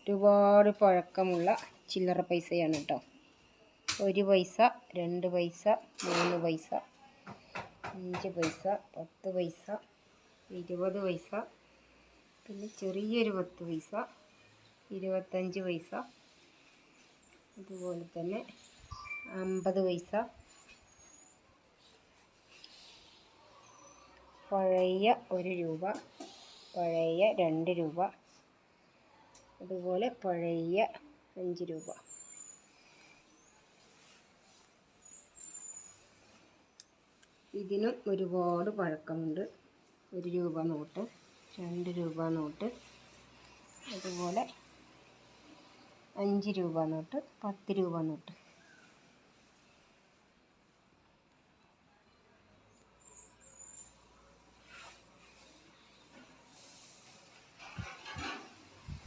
ഒരുപാട് പഴക്കമുള്ള ചില്ലറ പൈസയാണ് കേട്ടോ. 1 പൈസ, 2 പൈസ, 3 പൈസ, 5 പൈസ, 10 പൈസ, 20 പൈസ, പിന്നെ ചെറിയൊരു 10 പൈസ, 25 പൈസ, അതുപോലെ തന്നെ 50 പൈസ, പഴയ 1 രൂപ, പഴയ 2 രൂപ, അതുപോലെ പഴയ 5 രൂപ. ഇതിനും ഒരുപാട് പഴക്കമുണ്ട്. 1 രൂപ നോട്ട്, 2 രൂപ നോട്ട്, അതുപോലെ 5 രൂപ നോട്ട്, 10 രൂപ നോട്ട്.